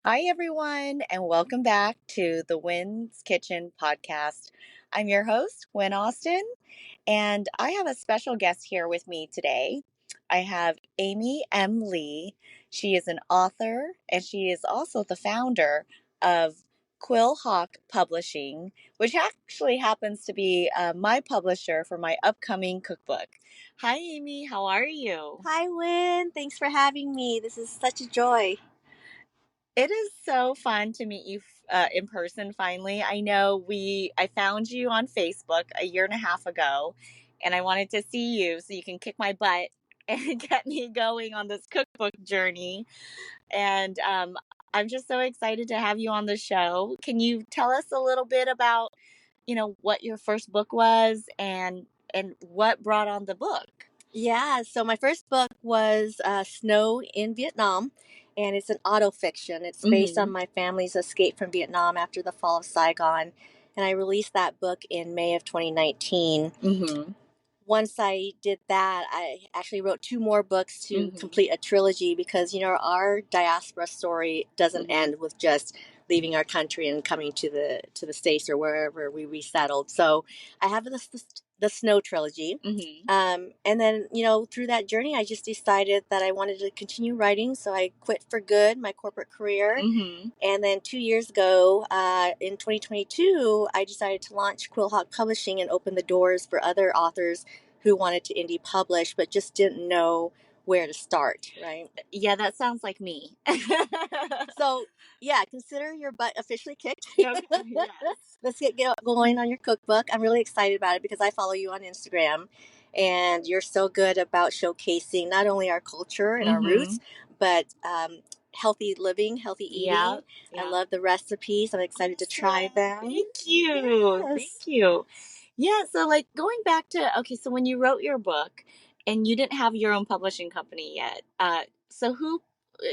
Hi, everyone, and welcome back to the Wynn's Kitchen podcast. I'm your host, Wynn Austin, and I have a special guest here with me today. I have Amy M. Lee. She is an author, and she is also the founder of Quill Hawk Publishing, which actually happens to be my publisher for my upcoming cookbook. Hi, Amy. How are you? Hi, Wynn. Thanks for having me. This is such a joy. It is so fun to meet you in person finally. I found you on Facebook a year and a half ago, and I wanted to see you so you can kick my butt and get me going on this cookbook journey. And I'm just so excited to have you on the show. Can you tell us a little bit about, what your first book was and what brought on the book? Yeah, so my first book was Snow in Vietnam, and it's an autofiction. It's based on my family's escape from Vietnam after the fall of Saigon, and I released that book in May of 2019. Mm-hmm. Once I did that, I actually wrote two more books to complete a trilogy because, our diaspora story doesn't end with just leaving our country and coming to the States or wherever we resettled. So I have the Snow trilogy. And then, through that journey, I just decided that I wanted to continue writing. So I quit for good my corporate career. And then 2 years ago, in 2022, I decided to launch Quill Hawk Publishing and open the doors for other authors who wanted to indie publish but just didn't know where to start, right? Yeah, that sounds like me. So, yeah, consider your butt officially kicked. Okay, yes. Let's get going on your cookbook. I'm really excited about it because I follow you on Instagram, and you're so good about showcasing not only our culture and our roots, but healthy living, healthy eating. Yeah. I love the recipes. I'm excited to try them. Thank you. Yes. Thank you. Yeah, so like going back to so when you wrote your book and you didn't have your own publishing company yet, so who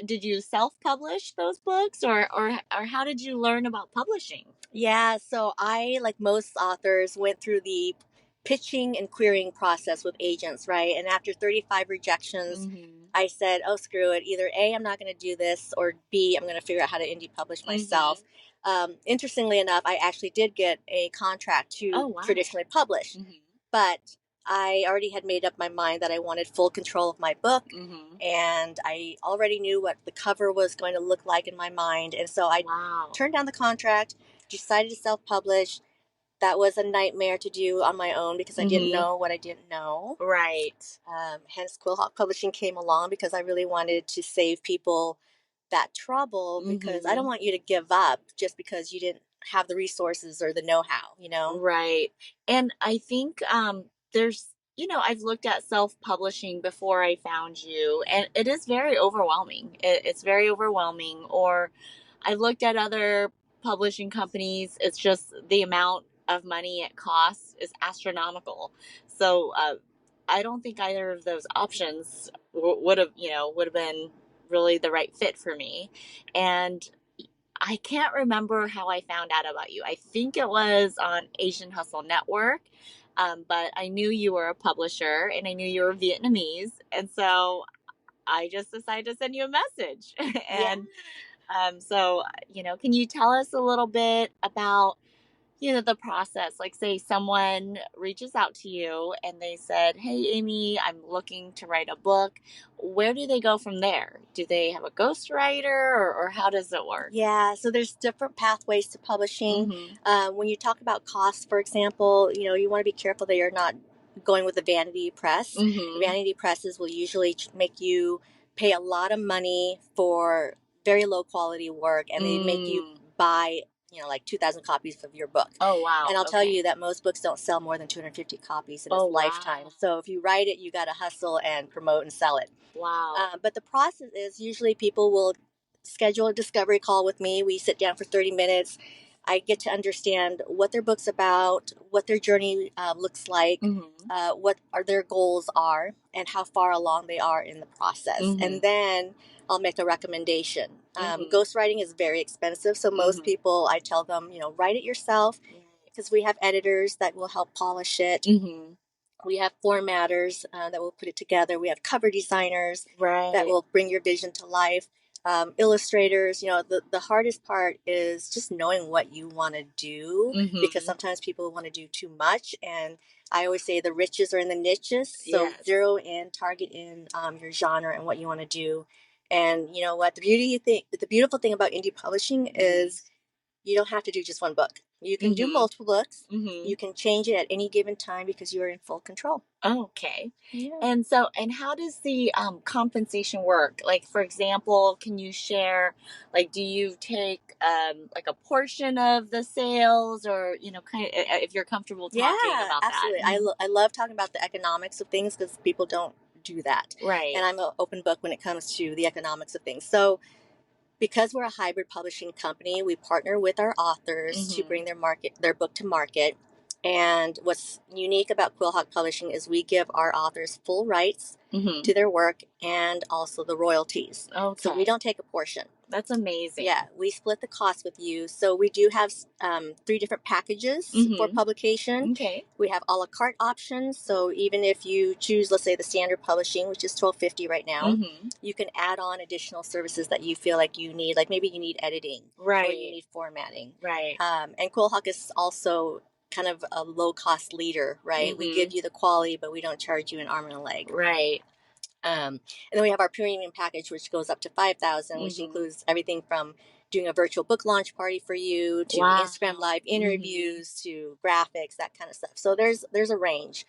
did you self-publish those books or how did you learn about publishing? Yeah, so I, like most authors, went through the pitching and querying process with agents, right? And after 35 rejections, I said, oh, screw it. Either A, I'm not going to do this, or B, I'm going to figure out how to indie publish myself. Interestingly enough, I actually did get a contract to traditionally publish, but I already had made up my mind that I wanted full control of my book, and I already knew what the cover was going to look like in my mind. And so I turned down the contract, decided to self-publish. That was a nightmare to do on my own because I didn't know what I didn't know. Right. Hence, Quill Hawk Publishing came along because I really wanted to save people that trouble because I don't want you to give up just because you didn't have the resources or the know-how, Right. And I think there's, I've looked at self-publishing before I found you, and it is very overwhelming. It's very overwhelming. Or I've looked at other publishing companies. It's just the amount of money it costs is astronomical. So I don't think either of those options would have been really the right fit for me. And I can't remember how I found out about you. I think it was on Asian Hustle Network, but I knew you were a publisher and I knew you were Vietnamese. And so I just decided to send you a message. And so, can you tell us a little bit about, the process? Like, say someone reaches out to you and they said, hey, Amy, I'm looking to write a book. Where do they go from there? Do they have a ghostwriter or how does it work? Yeah, so there's different pathways to publishing. When you talk about costs, for example, you want to be careful that you're not going with a vanity press. Vanity presses will usually make you pay a lot of money for very low quality work, and they make you buy like 2,000 copies of your book. Oh, wow. And I'll tell you that most books don't sell more than 250 copies in its lifetime. So if you write it, you got to hustle and promote and sell it. Wow. But the process is usually people will schedule a discovery call with me. We sit down for 30 minutes. I get to understand what their book's about, what their journey looks like, what their goals are, and how far along they are in the process. And then I'll make a recommendation. Ghostwriting is very expensive, so most people, I tell them, write it yourself because we have editors that will help polish it. We have formatters that will put it together. We have cover designers that will bring your vision to life. illustrators. The hardest part is just knowing what you want to do, because sometimes people want to do too much. And I always say the riches are in the niches. So zero in, target in your genre and what you want to do. And you know what? The beautiful thing about indie publishing is you don't have to do just one book. You can do multiple books. You can change it at any given time because you are in full control. Okay. Yeah. And how does the compensation work? Like, for example, can you share, like, do you take like a portion of the sales, or, kind of, if you're comfortable talking about absolutely. that? I love talking about the economics of things because people don't do that. Right. And I'm an open book when it comes to the economics of things. So because we're a hybrid publishing company, we partner with our authors to bring their book to market. And what's unique about Quill Hawk Publishing is we give our authors full rights to their work and also the royalties. Okay. So we don't take a portion. That's amazing. Yeah, we split the cost with you. So we do have 3 different packages for publication. Okay. We have a la carte options. So even if you choose, let's say, the standard publishing, which is $12.50 right now, you can add on additional services that you feel like you need. Like maybe you need editing, right, or you need formatting, right. And Quill Hawk is also kind of a low cost leader, right? We give you the quality, but we don't charge you an arm and a leg, right. And then we have our premium package, which goes up to $5,000, which includes everything from doing a virtual book launch party for you to Instagram live interviews to graphics, that kind of stuff. So there's a range.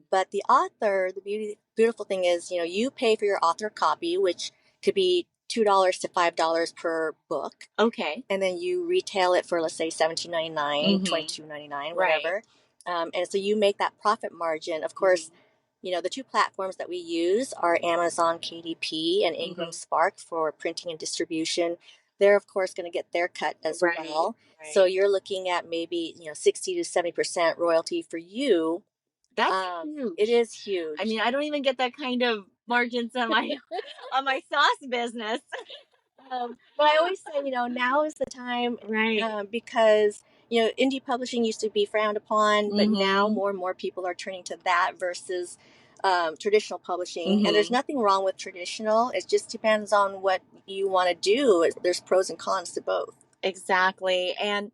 But the author, the beautiful thing is, you pay for your author copy, which could be $2 to $5 per book. Okay. And then you retail it for, let's say, $17.99, $22.99, whatever. Right. And so you make that profit margin. Of course, the 2 platforms that we use are Amazon KDP and Ingram Spark for printing and distribution. They're, of course, going to get their cut as well. Right. So you're looking at maybe, 60 to 70% royalty for you. That's huge. It is huge. I mean, I don't even get that kind of margins on my on my sauce business. But I always say, now is the time, right? Because indie publishing used to be frowned upon, but now more and more people are turning to that versus traditional publishing. And there's nothing wrong with traditional. It just depends on what you want to do. There's pros and cons to both. Exactly, and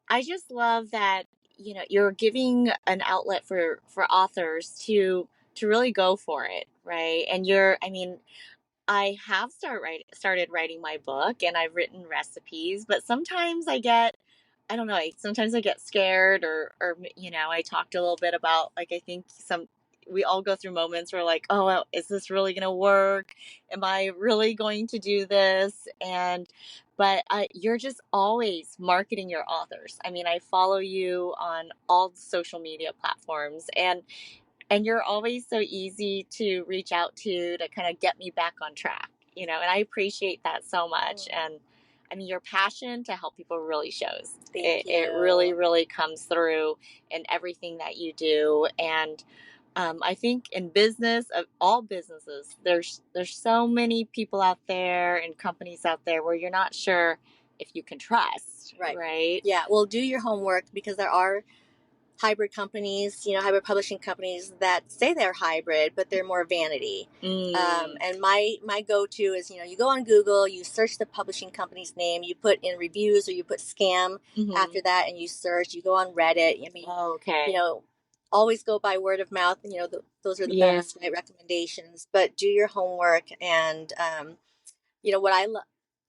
I just love that you're giving an outlet for authors to really go for it, right? And I have started writing my book, and I've written recipes, but sometimes I don't know, sometimes I get scared, or I talked a little bit about, like, I think we all go through moments where, like, oh, well, is this really going to work? Am I really going to do this? But you're just always marketing your authors. I mean, I follow you on all social media platforms, and you're always so easy to reach out to kind of get me back on track, and I appreciate that so much. And I mean, your passion to help people really shows. It really, really comes through in everything that you do. And I think in business, of all businesses, there's so many people out there and companies out there where you're not sure if you can trust. Right? Yeah. Well, do your homework, because there are hybrid companies, hybrid publishing companies that say they're hybrid, but they're more vanity. And my go-to is, you go on Google, you search the publishing company's name, you put in reviews, or you put scam after that, and you search. You go on Reddit. I mean, always go by word of mouth. Those are the best, right, recommendations. But do your homework, and what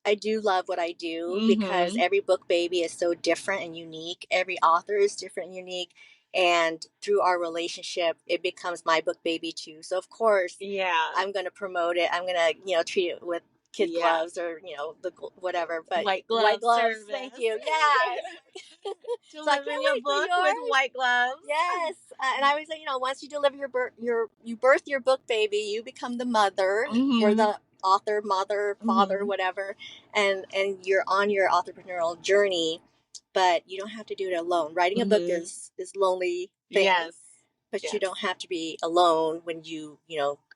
I do love what I do, because every book baby is so different and unique. Every author is different and unique. And through our relationship, it becomes my book baby too. So of course, I'm going to promote it. I'm going to, treat it with kid gloves, or, the whatever, but white gloves. Service. Thank you. Yeah. Delivering a book with white gloves. Yes. And I always say, once you deliver you birth your book baby, you become the mother, or the author, mother, father, whatever, and you're on your entrepreneurial journey, but you don't have to do it alone. Writing a book is lonely thing, but you don't have to be alone when you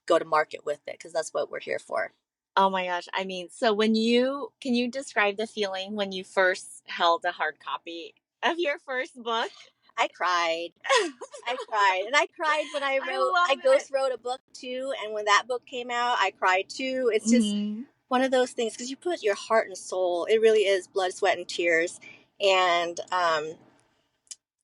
go to market with it, because that's what we're here for. Oh my gosh. I mean, so can you describe the feeling when you first held a hard copy of your first book? I cried. And I cried when I ghost wrote a book too. And when that book came out, I cried too. It's just, one of those things, because you put your heart and soul, it really is blood, sweat, and tears. And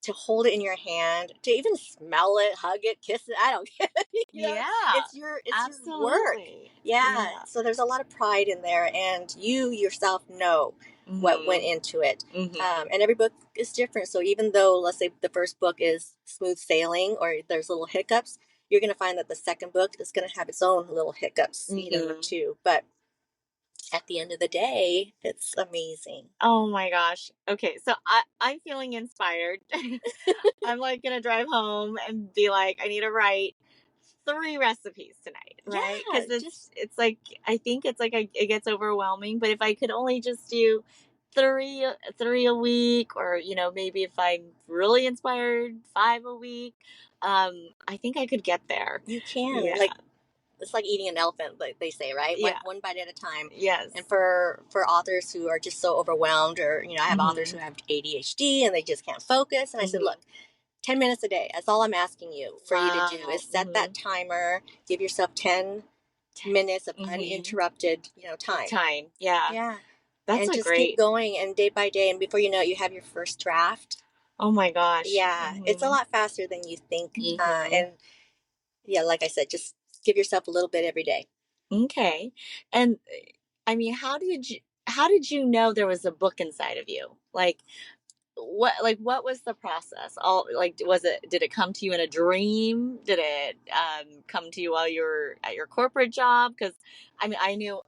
to hold it in your hand, to even smell it, hug it, kiss it, I don't care. Yeah, it's your work. absolutely. Yeah. So there's a lot of pride in there, and you yourself know what went into it. And every book is different. So even though, let's say, the first book is smooth sailing or there's little hiccups, you're going to find that the second book is going to have its own little hiccups, too. But at the end of the day, it's amazing. Oh my gosh. Okay, so I'm feeling inspired. I'm like gonna drive home and be like, I need to write 3 recipes tonight, right? Because it's like, I think it's like it gets overwhelming. But if I could only just do three a week, or maybe if I'm really inspired, 5 a week, I think I could get there. You can. Yeah. Like, it's like eating an elephant, like they say, right? Yeah. One bite at a time. Yes. And for authors who are just so overwhelmed, or I have authors who have ADHD and they just can't focus. And I said, look, 10 minutes a day. That's all I'm asking you for you to do is set that timer. Give yourself 10 minutes of uninterrupted, time. Yeah. Yeah. That's and just keep going, and day by day, and before you know it, you have your first draft. Oh my gosh. Yeah. It's a lot faster than you think. And yeah, like I said, just give yourself a little bit every day. Okay. And I mean, how did you know there was a book inside of you? What was the process? Did it come to you in a dream? Did it come to you while you were at your corporate job? Because I mean, I know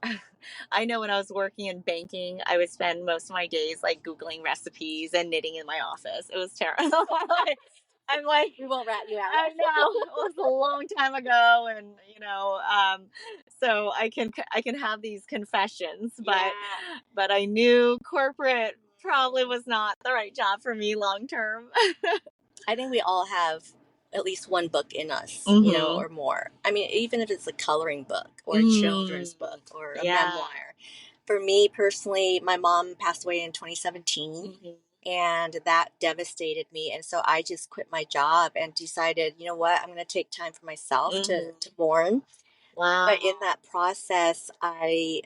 when I was working in banking, I would spend most of my days like Googling recipes and knitting in my office. It was terrible. I'm like, we won't rat you out. I know it was a long time ago, and so I can have these confessions, but I knew corporate probably was not the right job for me long term. I think we all have at least one book in us, or more. I mean, even if it's a coloring book or a children's book or a memoir. For me personally, my mom passed away in 2017. And that devastated me. And so I just quit my job and decided, you know what, I'm going to take time for myself to mourn. Wow. But in that process, I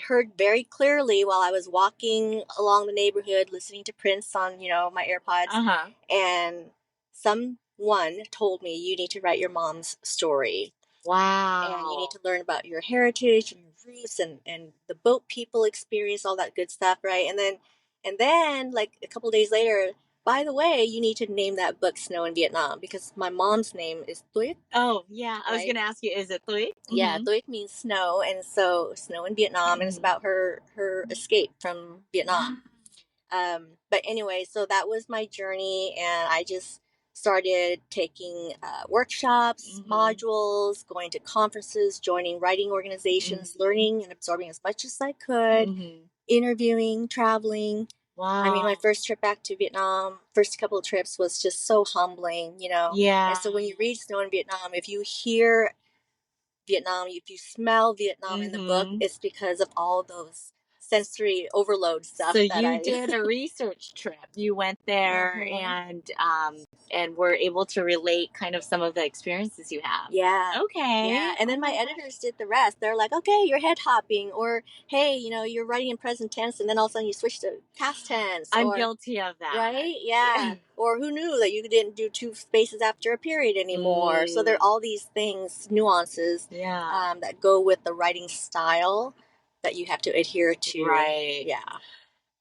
heard very clearly while I was walking along the neighborhood, listening to Prince on, my AirPods. And someone told me, you need to write your mom's story. Wow. And you need to learn about your heritage and your roots and the boat people experience, all that good stuff, right? And then, like a couple of days later, by the way, you need to name that book Snow in Vietnam, because my mom's name is Thuy. Oh, yeah. I was going to ask you, is it Thuy? Yeah, Thuy means snow, and so Snow in Vietnam, and it's about her escape from Vietnam. But anyway, so that was my journey, and I just started taking workshops, modules, going to conferences, joining writing organizations, learning and absorbing as much as I could, interviewing, traveling. Wow. I mean, my first trip back to Vietnam, first couple of trips was just so humbling, Yeah. And so when you read Snow in Vietnam, if you hear Vietnam, if you smell Vietnam in the book, it's because of all those sensory overload stuff. So you did a research trip. You went there and were able to relate kind of some of the experiences you have. Yeah. Okay. Yeah. And then my editors did the rest. They're like, okay, you're head hopping, or hey, you're writing in present tense, and then all of a sudden you switch to past tense. I'm guilty of that. Right? Yeah. Or who knew that you didn't do 2 spaces after a period anymore? So there are all these things, nuances, that go with the writing style that you have to adhere to. Right. Yeah.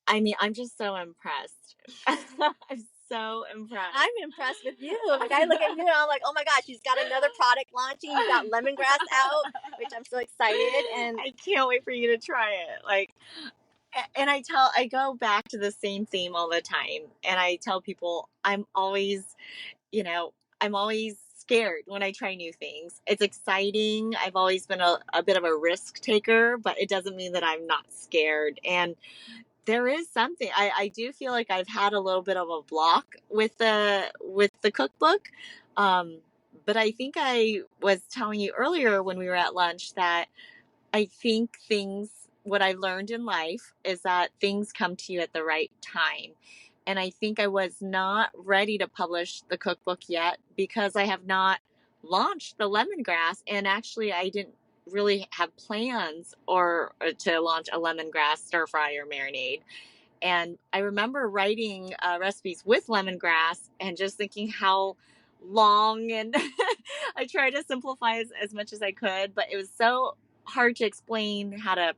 I mean, I'm just so impressed. I'm so impressed. I'm impressed with you. Like, I look at you and I'm like, oh my gosh, she's got another product launching. You got lemongrass out, which I'm so excited. And I can't wait for you to try it. And I go back to the same theme all the time. And I tell people I'm always scared when I try new things. It's exciting. I've always been a bit of a risk taker, but it doesn't mean that I'm not scared. And there is something, I do feel like I've had a little bit of a block with the cookbook. But I think I was telling you earlier when we were at lunch that I think what I learned in life is that things come to you at the right time. And I think I was not ready to publish the cookbook yet because I have not launched the lemongrass. And actually, I didn't really have plans or to launch a lemongrass stir fry or marinade. And I remember writing recipes with lemongrass and just thinking how long, and I tried to simplify as much as I could, but it was so hard to explain how to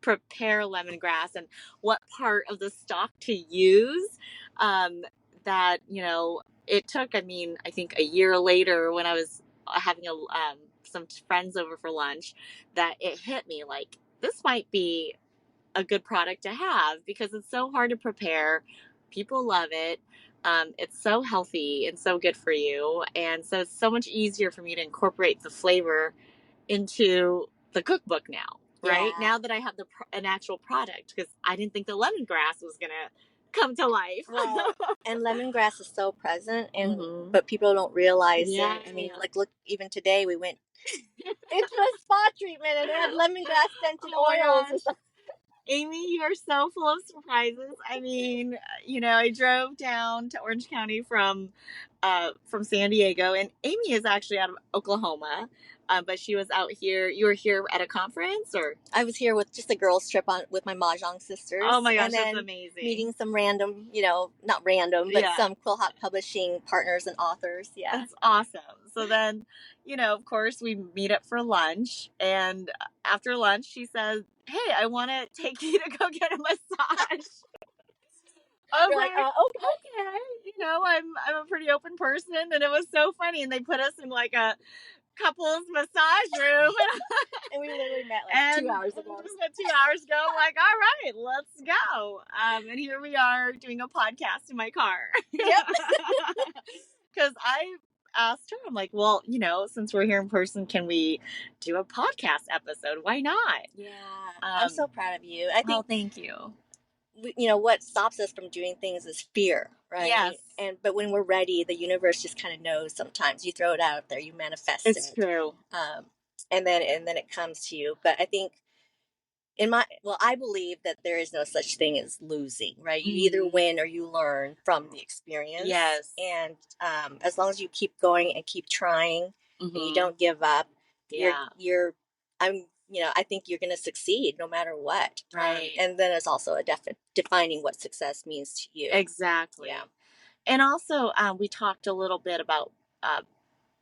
prepare lemongrass and what part of the stock to use. Um, that, it took, I mean, I think a year later when I was having some friends over for lunch, that it hit me like, this might be a good product to have because it's so hard to prepare. People love it. It's so healthy and so good for you. And so it's so much easier for me to incorporate the flavor into the cookbook now, right? Yeah. Now that I have an actual product, because I didn't think the lemongrass was going to come to life. Right. And lemongrass is so present, and but people don't realize it. I mean, like, look, even today we went into a spa treatment and they had lemongrass scented oils and stuff. Amy, you are so full of surprises. I mean, I drove down to Orange County from San Diego, and Amy is actually out of Oklahoma, but she was out here. You were here at a conference, or? I was here with just a girls trip with my mahjong sisters. Oh my gosh, and then that's amazing. Meeting some random, not random, but some Quill Hawk Publishing partners and authors. Yeah, that's awesome. So then, of course, we meet up for lunch, and after lunch, she says, "Hey, I want to take you to go get a massage." You're like, okay. I'm a pretty open person, and it was so funny. And they put us in like a couples massage room, and we literally met like 2 hours ago. We met 2 hours ago. Like, all right, let's go. And here we are doing a podcast in my car. Yep. Because I asked her, I'm like, well, since we're here in person, can we do a podcast episode? Why not? Yeah, I'm so proud of you. I think. Oh, thank you. What stops us from doing things is fear, right? Yes. But when we're ready, the universe just kind of knows. Sometimes you throw it out there, you manifest it. It's true. And then it comes to you. But I think I believe that there is no such thing as losing, right? You either win or you learn from the experience. Yes. And as long as you keep going and keep trying, and you don't give up, I think you're going to succeed no matter what. Right. And then it's also defining what success means to you. Exactly. Yeah. And also, we talked a little bit about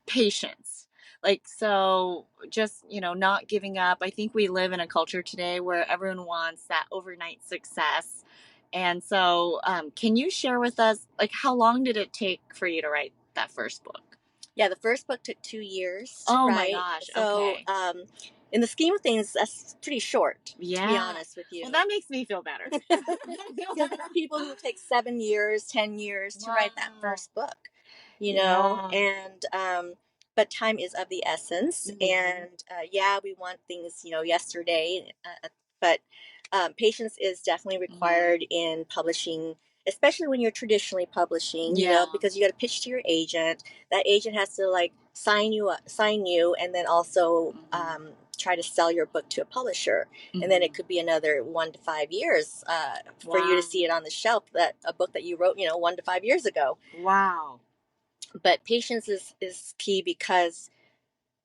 patience. So just, not giving up. I think we live in a culture today where everyone wants that overnight success. And so, can you share with us, how long did it take for you to write that first book? Yeah, the first book took 2 years. Oh my gosh. So, okay. In the scheme of things, that's pretty short, to be honest with you. Well, that makes me feel better. There are people who take 7 years, 10 years to write that first book, and but time is of the essence. And we want things, yesterday, but patience is definitely required in publishing, especially when you're traditionally publishing, because you got to pitch to your agent. That agent has to sign you, and then also try to sell your book to a publisher. And then it could be another 1 to 5 years for you to see it on the shelf, that a book that you wrote, 1 to 5 years ago. Wow. But patience is key, because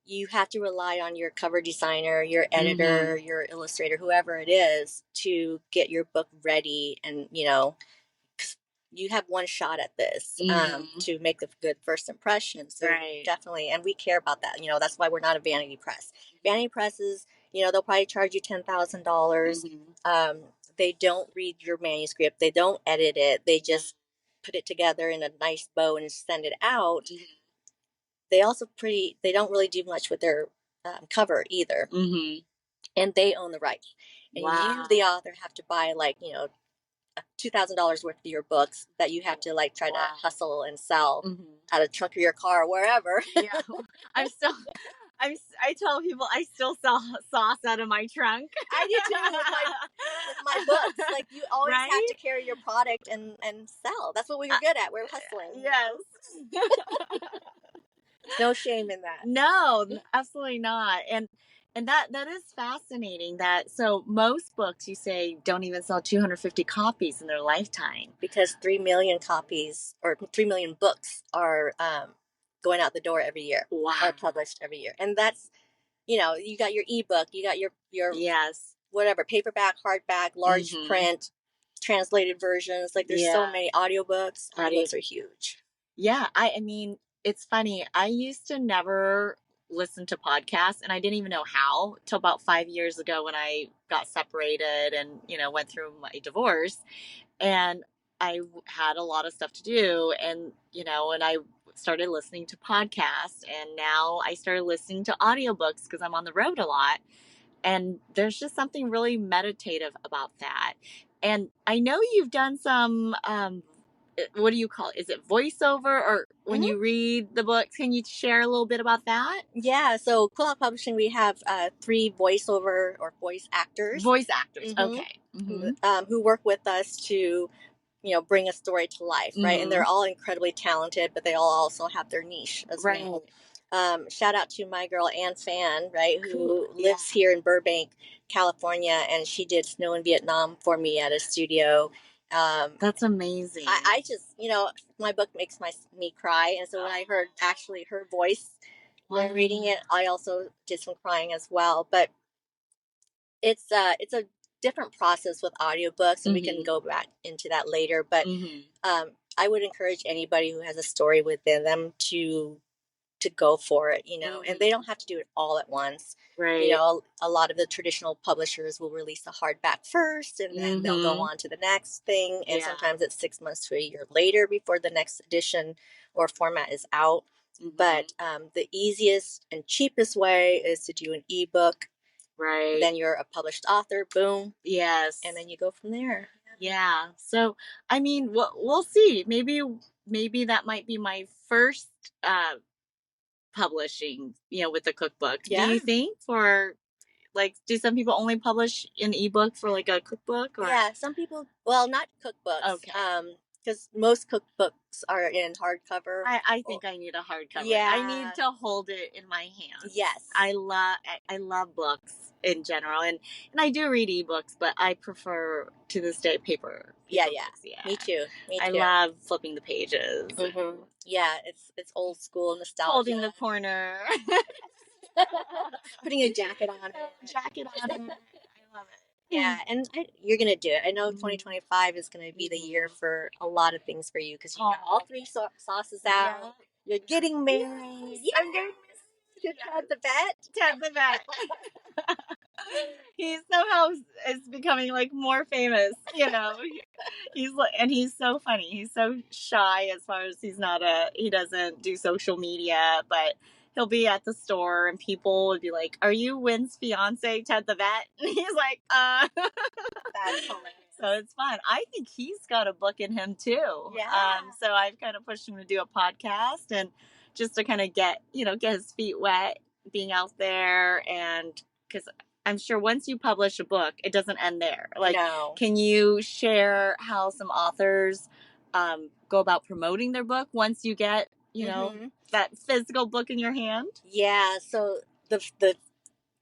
you have to rely on your cover designer, your editor, your illustrator, whoever it is, to get your book ready. And, you have one shot at this to make a good first impression. So definitely, and we care about that. That's why we're not a vanity press. Vanity presses, they'll probably charge you $10,000. They don't read your manuscript. They don't edit it. They just put it together in a nice bow and send it out. They don't really do much with their cover either. And they own the rights. And you, the author, have to buy $2,000 worth of your books that you have to try to hustle and sell out of the trunk of your car or wherever. I tell people I still sell sauce out of my trunk. I do too with my books. You always have to carry your product and sell. That's what we're good at. We're hustling. Yes. No shame in that. No, absolutely not. And that is fascinating. So most books, you say, don't even sell 250 copies in their lifetime, because 3 million copies or 3 million books are going out the door every year. Wow. Are published every year, and that's you got your ebook, you got your Yes. whatever, paperback, hardback, large print, translated versions. Like there's so many audiobooks. Audiobooks are huge. Yeah, I mean, it's funny. I used to never listen to podcasts, and I didn't even know how till about 5 years ago when I got separated and, went through my divorce. And I had a lot of stuff to do. And I started listening to podcasts. And now I started listening to audiobooks because I'm on the road a lot. And there's just something really meditative about that. And I know you've done some, what do you call it? Is it voiceover or when you read the books? Can you share a little bit about that? Yeah. So Quill Hawk Publishing, we have 3 voiceover or voice actors. Voice actors. Okay. Who work with us to bring a story to life, right? And they're all incredibly talented, but they all also have their niche as well. Shout out to my girl Ann Fan, right, who lives here in Burbank, California, and she did Snow in Vietnam for me at a studio. That's amazing. I just, my book makes me cry, and so when I heard actually her voice when reading it, I also did some crying as well. But it's a different process with audiobooks, and we can go back into that later. But I would encourage anybody who has a story within them to go for it, and they don't have to do it all at once. Right. A lot of the traditional publishers will release a hardback first, and then they'll go on to the next thing. And sometimes it's 6 months to a year later before the next edition or format is out. But the easiest and cheapest way is to do an ebook. Right. Then you're a published author. Boom. Yes. And then you go from there. Yeah. So, I mean, we'll see. Maybe that might be my first publishing, with the cookbook. Yeah. Do you think? For like, do some people only publish an ebook for like a cookbook? Or? Yeah, some people. Well, not cookbooks. Okay. Because most cookbooks are in hardcover. I think I need a hardcover. Yeah. I need to hold it in my hands. Yes. I love books in general, and I do read ebooks, but I prefer to this day paper. Yeah. Books. Yeah. Me too. I love flipping the pages. Yeah, it's old school nostalgia. Holding the corner. Putting a jacket on it. I love it. Yeah, and you're going to do it. I know 2025 is going to be the year for a lot of things for you because you got all 3 sauces out. Yeah. You're getting married. Yeah. I'm getting married. Ted the vet. Ted the vet. He somehow is becoming like more famous, he's so funny. He's so shy as far as he doesn't do social media, but he'll be at the store and people would be like, "Are you Wynn's fiance, Ted the vet?" And he's like, That's hilarious. So it's fun. I think he's got a book in him too. Yeah. So I've kind of pushed him to do a podcast and just to kind of get his feet wet being out there. And because I'm sure once you publish a book, it doesn't end there. Like, no. Can you share how some authors go about promoting their book once you get, that physical book in your hand? Yeah. So the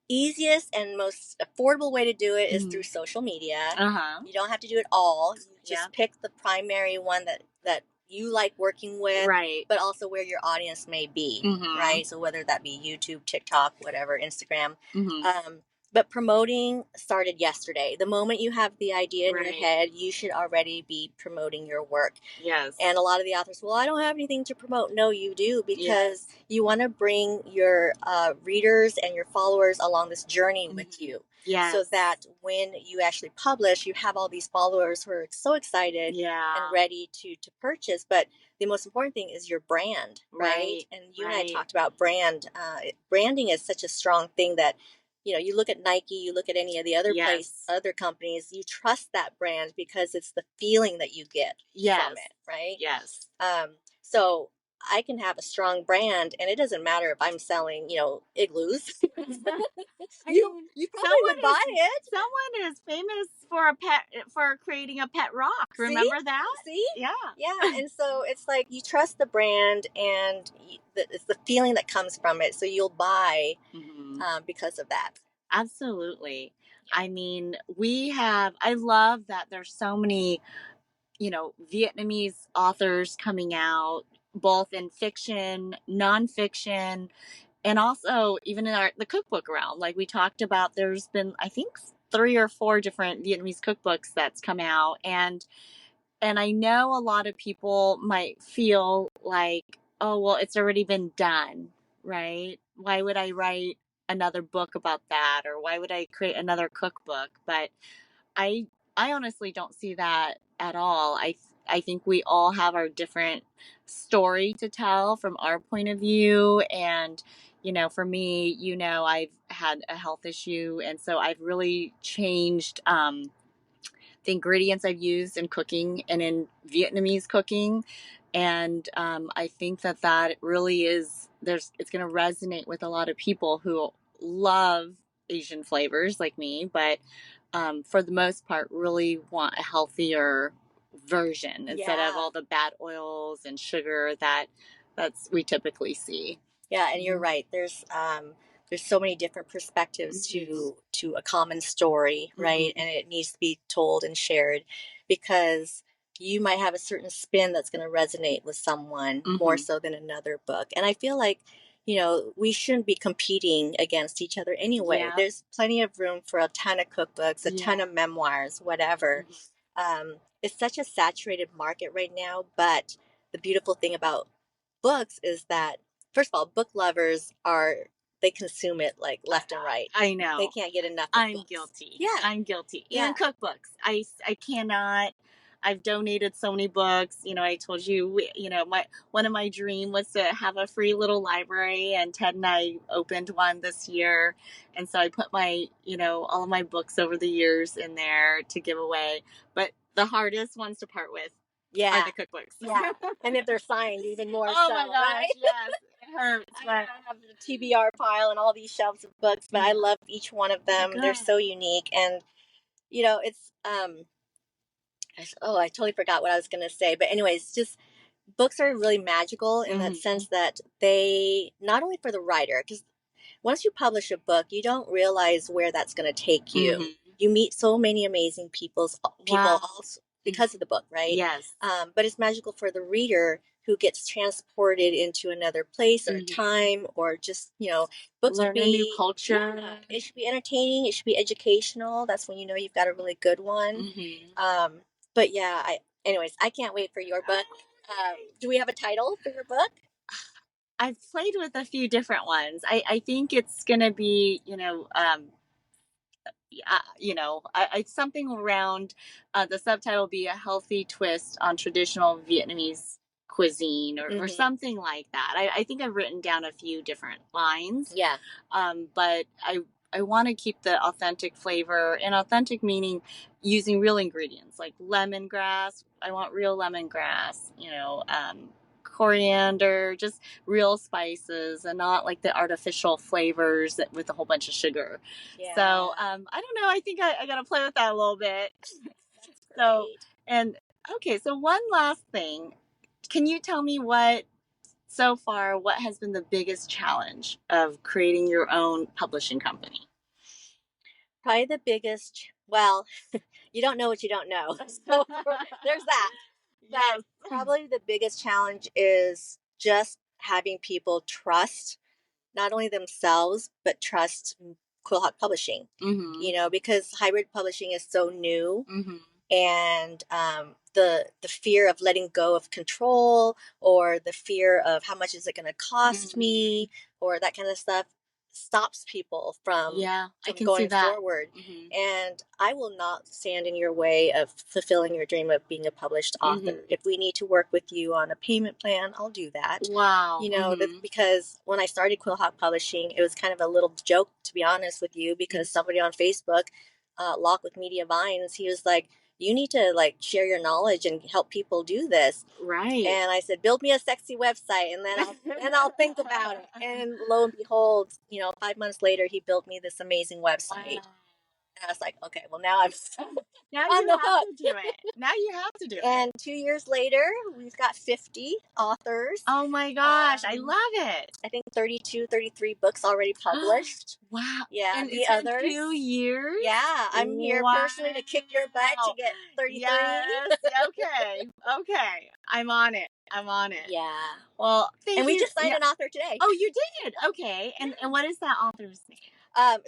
easiest and most affordable way to do it is through social media. You don't have to do it all. You just pick the primary one that you like working with, right? But also where your audience may be, right? So whether that be YouTube, TikTok, whatever, Instagram. But promoting started yesterday. The moment you have the idea in your head, you should already be promoting your work. Yes. And a lot of the authors, well, I don't have anything to promote. No, you do, because you want to bring your readers and your followers along this journey with you. Yes. So that when you actually publish, you have all these followers who are so excited and ready to purchase. But the most important thing is your brand, right? And you and I talked about brand. Branding is such a strong thing that, you look at Nike, you look at any of the other other companies, you trust that brand because it's the feeling that you get from it, right? Yes. So I can have a strong brand, and it doesn't matter if I'm selling, igloos. You probably would buy it. Someone is famous for creating a pet rock. Remember that? See? Yeah. Yeah. And so it's like you trust the brand, and it's the feeling that comes from it. So you'll buy because of that. Absolutely. I mean, I love that there's so many, Vietnamese authors coming out, both in fiction, nonfiction, and also even in the cookbook realm, like we talked about, there's been, I think, 3 or 4 different Vietnamese cookbooks that's come out. And I know a lot of people might feel like, oh, well, it's already been done, right? Why would I write another book about that? Or why would I create another cookbook? But I I honestly don't see that at all. I think we all have our different story to tell from our point of view. And for me, I've had a health issue, and so I've really changed the ingredients I've used in cooking and in Vietnamese cooking. And I think that really it's going to resonate with a lot of people who love Asian flavors like me, but for the most part, really want a healthier version instead of all the bad oils and sugar that's we typically see. Yeah, and you're right. There's so many different perspectives to a common story, right? And it needs to be told and shared, because you might have a certain spin that's going to resonate with someone more so than another book. And I feel like, we shouldn't be competing against each other anyway. Yeah. There's plenty of room for a ton of cookbooks, a ton of memoirs, whatever. It's such a saturated market right now, but the beautiful thing about books is that, first of all, book lovers they consume it like left and right. I know. They can't get enough of I'm books. guilty. Yeah. I'm guilty. Yeah. And cookbooks. I cannot. I've donated so many books. I told you, one of my dream was to have a free little library, and Ted and I opened one this year. And so I put all of my books over the years in there to give away. But the hardest ones to part with are the cookbooks. Yeah. And if they're signed, even more. Oh so, my gosh, right? yes. It hurts. I have the TBR pile and all these shelves of books, but I love each one of them. Good. They're so unique. And, it's, I totally forgot what I was going to say. But anyways, just books are really magical in that sense that they, not only for the writer, because once you publish a book, you don't realize where that's going to take you. You meet so many amazing people also because of the book, right? Yes. But it's magical for the reader who gets transported into another place or time, or just, books learn a new culture. Yeah, it should be entertaining. It should be educational. That's when you've got a really good one. But yeah, anyways, I can't wait for your book. Do we have a title for your book? I've played with a few different ones. I think it's going to be, something around the subtitle will be a healthy twist on traditional Vietnamese cuisine, or something like that. I think I've written down a few different lines. Yeah. But I want to keep the authentic flavor, and authentic meaning using real ingredients like lemongrass. I want real lemongrass, coriander, just real spices, and not like the artificial flavors with a whole bunch of sugar. Yeah. So I don't know. I think I got to play with that a little bit. So, and okay, so one last thing. Can you tell me what has been the biggest challenge of creating your own publishing company? Probably the biggest, well, you don't know what you don't know. So there's that. But probably the biggest challenge is just having people trust not only themselves, but trust Quill Hawk Publishing. Because hybrid publishing is so new. And the fear of letting go of control, or the fear of how much is it going to cost me, or that kind of stuff, stops people from going forward. And I will not stand in your way of fulfilling your dream of being a published author. If we need to work with you on a payment plan, I'll do that. Wow. Because when I started Quill Hawk Publishing, it was kind of a little joke, to be honest with you, because somebody on Facebook, Lock with Media Vines, he was like, you need to share your knowledge and help people do this. Right. And I said, build me a sexy website, and then I'll think about it. And lo and behold, 5 months later, he built me this amazing website. Wow. And I was like, okay, well, now I'm now you have to do it. Now you have to do it. And 2 years later, we've got 50 authors. Oh my gosh, I love it. I think 33 books already published. Wow. Yeah. And the others? 2 years? Yeah. I'm here personally to kick your butt to get 33. Yes. Okay. I'm on it. I'm on it. Yeah. Well, thank you. And we just signed an author today. Oh, you did? Okay. And what is that author's name?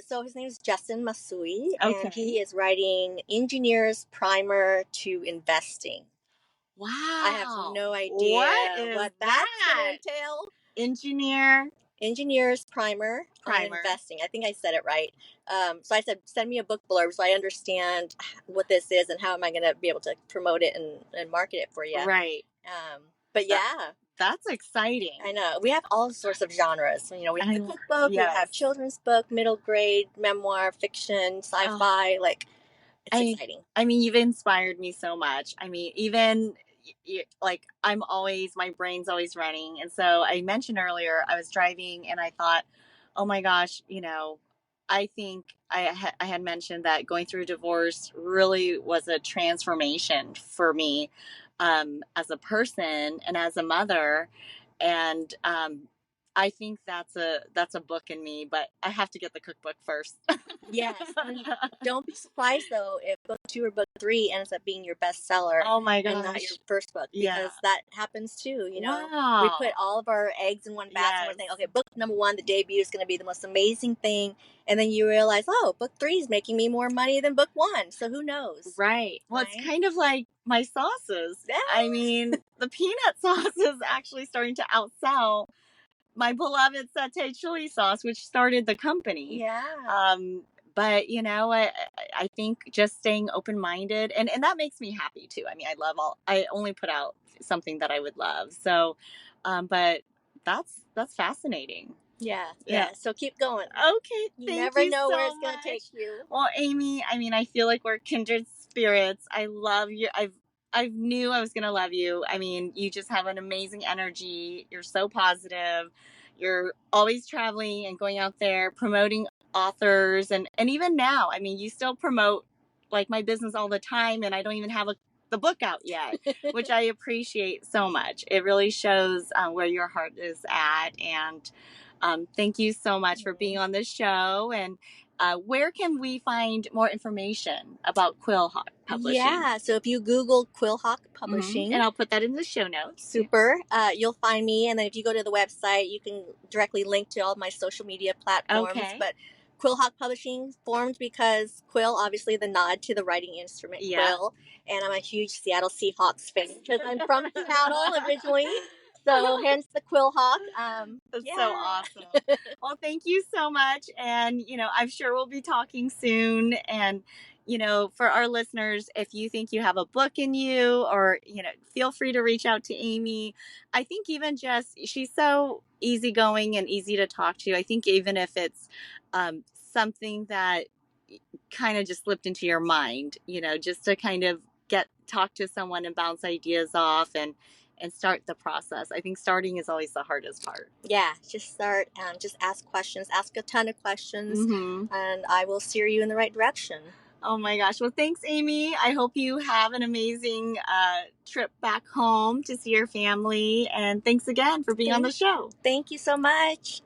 So his name is Justin Masui, Okay. and he is writing Engineer's Primer to Investing. Wow. I have no idea what that's going to entail. Engineer's Primer on Investing. I think I said it right. So I said, send me a book blurb so I understand what this is and how am I going to be able to promote it and market it for you. Right. But yeah. That's exciting. I know. We have all sorts of genres. You know, we have the cookbook, we have children's book, middle grade, memoir, fiction, sci-fi. Like, it's exciting. I mean, you've inspired me so much. I mean, even like my brain's always running. And so I mentioned earlier, I was driving and I thought, oh my gosh, I think I had mentioned that going through divorce really was a transformation for me as a person and as a mother. And I think that's a book in me, but I have to get the cookbook first. Yes. Don't be surprised though if book 2 or book 3 ends up being your bestseller. Oh my gosh. And not your first book, because that happens too. You know, we put all of our eggs in one basket. And we're thinking, okay, book number 1, the debut, is going to be the most amazing thing, and then you realize, oh, book 3 is making me more money than book 1. So who knows? Right. Well, it's kind of like my sauces. Yeah. I mean, the peanut sauce is actually starting to outsell my beloved satay chili sauce, which started the company. Yeah. But I think just staying open-minded and that makes me happy too. I mean, I only put out something that I would love. So, but that's fascinating. Yeah. So keep going. Okay. You never know where it's going to take you. Well, Amy, I mean, I feel like we're kindred spirits. I love you. I knew I was going to love you. I mean, you just have an amazing energy. You're so positive. You're always traveling and going out there promoting authors. And even now, I mean, you still promote like my business all the time. And I don't even have the book out yet, which I appreciate so much. It really shows where your heart is at. And thank you so much for being on this show. And where can we find more information about Quill Hawk Publishing? Yeah, so if you Google Quill Hawk Publishing, and I'll put that in the show notes. Super. You'll find me, and then if you go to the website, you can directly link to all my social media platforms. Okay. But Quill Hawk Publishing formed because quill, obviously the nod to the writing instrument quill, and I'm a huge Seattle Seahawks fan because I'm from Seattle originally. So hence the Quill Hawk. That's so awesome. Well, thank you so much. And, I'm sure we'll be talking soon. And, for our listeners, if you think you have a book in you or, feel free to reach out to Amy. I think even she's so easygoing and easy to talk to. I think even if it's something that kind of just slipped into your mind, just to kind of talk to someone and bounce ideas off and start the process. I think starting is always the hardest part. Yeah, just start. Just ask questions. Ask a ton of questions, and I will steer you in the right direction. Oh my gosh. Well, thanks, Amy. I hope you have an amazing trip back home to see your family. And thanks again for being on the show. Thank you so much.